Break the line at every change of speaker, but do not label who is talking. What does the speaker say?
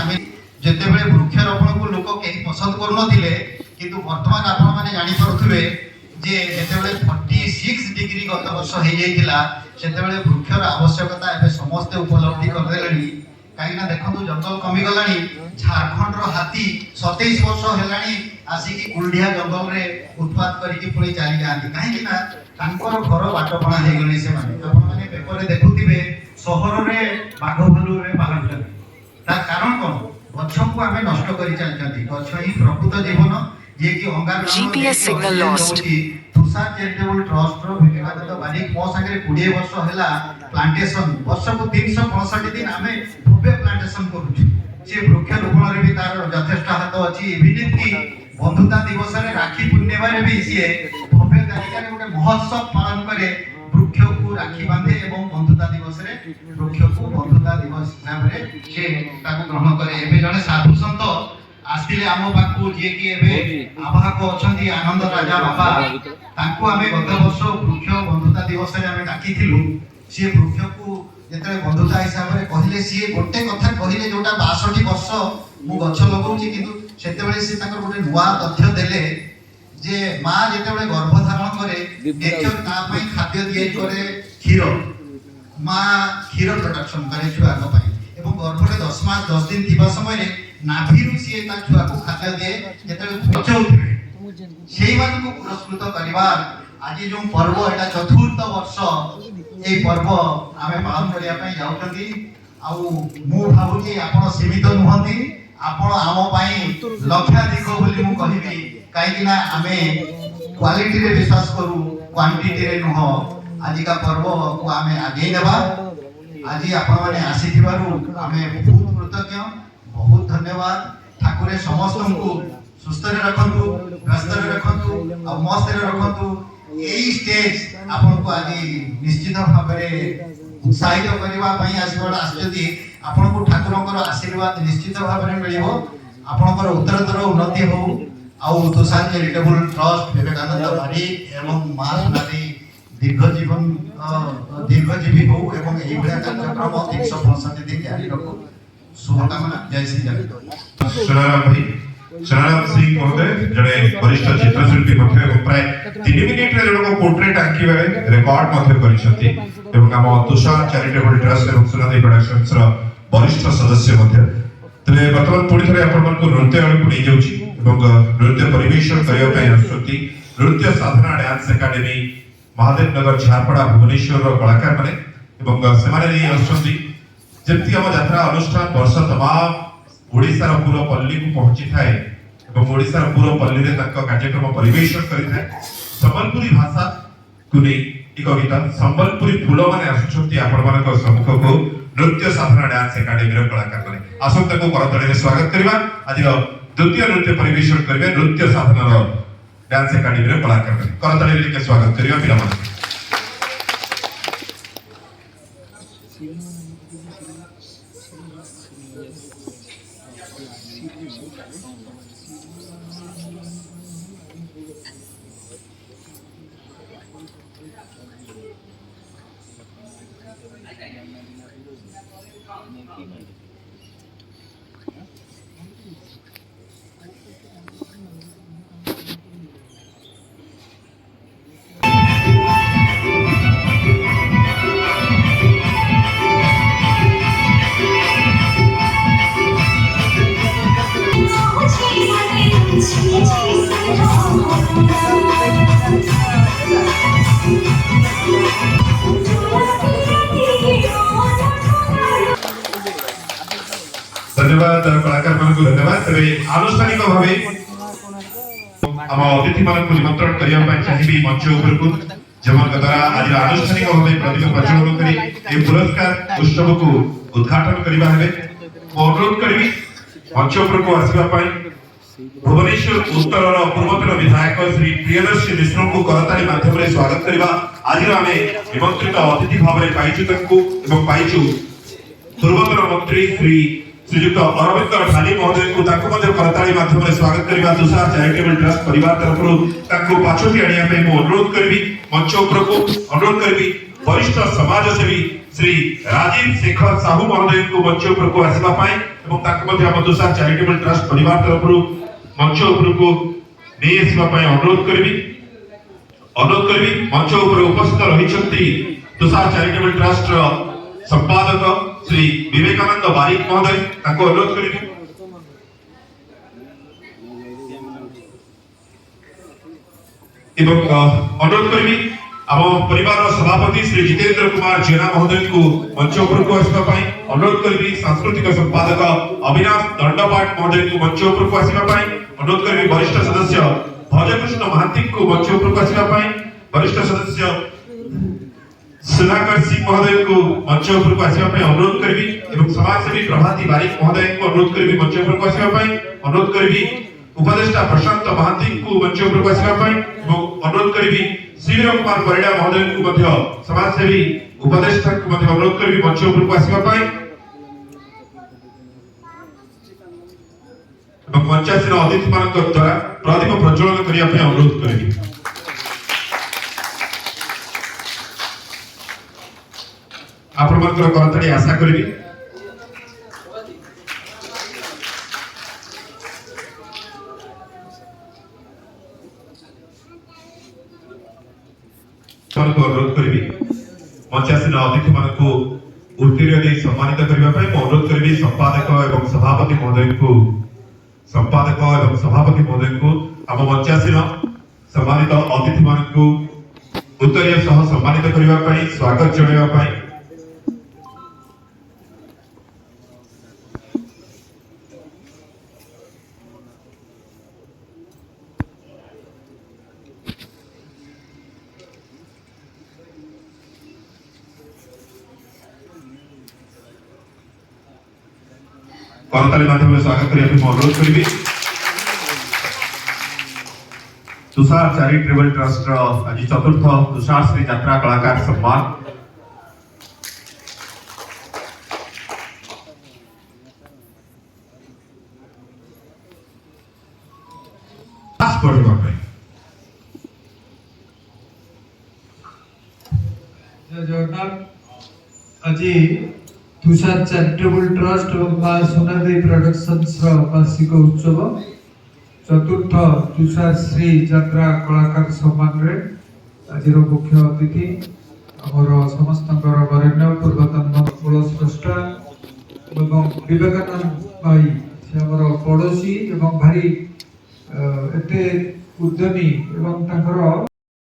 आम जिते बड़े वृक्षारोपण को लोक कहीं पसंद करुनथिले किंतु वर्तमान आपण माने जानि परुथिबे जे जेते बड़े 46 डिग्री गत वर्ष हो जाइतिला सेते बड़े वृक्षर आवश्यकता एबे समस्त उपलब्धि कर देलनी कहीं देखो जंगल कमी गलानी झारखंड रो हाथी 27 वर्ष हेलानी आसिकी कुंडिया जंगल रे उत्पाद करिकी पुणी चली जाती कहीं तांकर घर बाटपणा हे गले से माने आपण माने पेपर रे देखुथिबे शहर रे बाघ भालू रे बाहर ता कारण कोन गछ को आमे नष्ट करि चलछथि गछ ही प्रकृत जीवन जे कि अंगार
GPS signal lost
Tushar charitable trust रो विवेकानंद बारिक मो संगे 20 वर्ष हैला प्लांटेशन वर्ष को 365 दिन आमे भव्य प्लांटेशन करूछु जे वृक्षारोपण रे भी तार यथेष्ट हाथ अछि इविनिट की बंधुता दिवस रे राखी पूर्णिमा रे भी से भव्य तरीका रे गोटे महोत्सव पालन करे वृक्ष को राखी बांधे एवं बंधुता दिवस रे वृक्ष को बंधुता दिवस नाम रे से ताको ग्रहण करे एबे जने साधु संत आस्तिले आमो पाकू जे कि एबे आवाहक अछंती आनंद राजा बाबा तांको आमे गत वर्ष वृक्ष बंधुता दिवस रे आमे डाकिथिलु से वृक्ष को जेते बंधुता हिसाब रे कहिले सी गोटे कथा कहिले जोटा 62 वर्ष मु गछ लगाउची किंतु सेते बेले से ताकर गोटे नुवा तथ्य देले जे मां जेते बेले गर्भ धारण करे नेचर ता पई खाद्य दिए करे क्षीर मां क्षीर प्रोडक्शन करे छुआ को पई एवं गर्भ रे 10 मास 10 दिन थिबा समय रे नाभिरु से ता छुआ को खाद्य दिए जेते पचौथिबे सेही मान को पुरस्कृत करिवार आज जो पर्व एटा चतुर्थ वर्ष ए पर्व आमे पालन करिया पई जाउछंती आउ मु भाबुची आपण सीमित नुहंती आपण आम पई लक्षाधिक बोली मु कहिबी काहे ना आमे क्वालिटी रे विश्वास करू क्वांटिटी रे नुह आज का पर्व को आमे आगे नेबा आज आपण माने आसी थिबारु आमे बहुत कृतज्ञ बहुत धन्यवाद ठाकुरे समस्त को सुस्थ रे रखंतु व्यस्त रे रखंतु और मस्त रे रखंतु एई स्टेज आपण को आज निश्चित भाव में उत्साहित करबा पई आसीबा आस्यति आपण को ठाकुरकर आशीर्वाद निश्चित भाव में मिलिबो आपनकर उत्तरोत्तर उन्नति हो आउ तुषार चैरिटेबल ट्रस्ट विवेकानंद बारिक एवं मां सुनारी दीर्घजीवी हो एवं एई भया कार्यक्रम 365 दिन जारी रखो शुभकामना जय श्री जगन्नाथ
शराब भाई शराब सिंह महोदय जड़े वरिष्ठ चित्रशिल्पी मध्य प्राय 3 मिनिट रे लोक पोर्ट्रेट आंकी बारे रिकॉर्ड मध्य करिसथि एवं हम तुषार चैरिटेबल ट्रस्ट एवं सुनादी प्रोडक्शंस रो वरिष्ठ सदस्य मध्य तले वर्तमान पुणी थरे आपण को नृत्य आड़ को नै जाउची एवं नृत्य परिवेषण करिया पई आसुती नृत्य साधना डांस एकेडमी महादेव नगर झारपड़ा भुवनेश्वर रो कलाकार माने एवं सेमाने नै आसुती जेति हम यात्रा अनुष्ठान वर्ष तमाम ओडिसा रो पूरा पल्ली को पहुंची थाए एवं ओडिसा रो पूरा पल्ली रे तक कार्यक्रम परिवेषण करि थाए संबलपुरी भाषा को नै एक गीत संबलपुरी फूल माने आसुछंती आपण मानक सम्मुख को नृत्य साधना डांस एकेडमी रो कलाकार माने आसंता को करतळे रे स्वागत करबा आज द्वितीय नृत्य परिवेषण करबे नृत्य साधना रो डांस एकेडमी रो कलाकार माने करतळे रे के स्वागत करबा पिला माने धन्यवाद कलाकार मान को धन्यवाद तबे आनुष्ठानिक भावे हम अतिथि मान को निमंत्रण करिया पई चाहिबी मंच ऊपर को जमन द्वारा आज आनुष्ठानिक भावे प्रतिभा प्रज्वलन करी ए पुरस्कार उत्सव को उद्घाटन करिबा हेबे अनुरोध करबी मंच ऊपर को आसीबा पई भुवनेश्वर उत्तर पूर्वतन विधायक श्री प्रियदर्शी मिश्र को करताली माध्यम रे स्वागत करिबा आज आमे निमंत्रित अतिथि भावे पाइछु तको एवं पाइछु पूर्वतन मंत्री श्री श्रीयुक्त अरविंद ढाली महोदय को ताको मध्य करताली माध्यम रे स्वागत करिबा तुषार चैरिटेबल ट्रस्ट परिवार तरफ ताको पाछोटी आनिया पे मो अनुरोध करबी मंच ऊपर को अनुरोध करबी वरिष्ठ समाज सेवी श्री राजीव शेखर साहू महोदय को मंच ऊपर को आसीबा पाई एवं ताको मध्ये हम तुषार चैरिटेबल ट्रस्ट परिवार तरफरु मंच ऊपर को नै आसीबा पाई अनुरोध करबी मंच ऊपर उपस्थित रहिछंती तुषार चैरिटेबल ट्रस्ट संपादक श्री विवेकानंद बारिक महोदय ताको अनुरोध करबी एवं अनुरोध करबी आम परिवार सभापति श्री जितेंद्र कुमार जेना महोदय को मंच ऊपर को आसीबा पाई अनुरोध करबी सांस्कृतिक संपादक अविनाश दंडपाट महोदय को मंच ऊपर को आसीबा पाई अनुरोध करबी वरिष्ठ सदस्य भजकृष्ण महांती को मंच ऊपर को आसीबा पाई वरिष्ठ सदस्य सुधाकर सिंह महोदय को मंच ऊपर को आसीबा पाई अनुरोध करबी एवं समाजसेवी प्रभाती बारिक महोदय को अनुरोध करबी मंच ऊपर को आसीबा पाई अनुरोध करबी उपदेष्टा प्रशांत महांती को मंच ऊपर को आसीबा पाई एवं अनुरोध करबी शिविर कुमार परिडा महोदय को मध्य समाजसेवी उपदेष्टा को मध्य अनुरोध करबी मंच ऊपर को आसीबा पाई एवं मंचासीन अतिथि मानक द्वारा प्रदीप प्रज्वलन करिया पे अनुरोध करबी आपण मात्र करतडी आशा करबी अनुरोध करी मंचासीन अतिथि मान को उत्तीर्ण दे सम्मानित करबा पई अनुरोध करी संपादक एवं सभापति महोदय को हम मंचासीन सम्मानित अतिथि मान को उत्तरीय सह सम्मानित करबा पई स्वागत जणाइबा पई करताली माध्यम में स्वागत करिया पे अनुरोध करबी तुषार चैरिटेबल ट्रस्ट आज चतुर्थ तुषार श्री यात्रा कलाकार सम्मान
आज तुषार चैरिटेबल ट्रस्ट और सोनादेवी प्रोडक्शंस वार्षिक उत्सव चतुर्थ तुषार श्री यात्रा कलाकार सम्मान रे आज मुख्य अतिथि आमर समस्त वरेण्य पूर्वतन कुल स्रष्टा एवं विवेकानंद भाई से आमर पड़ोशी एवं भारी एते उद्यमी एवं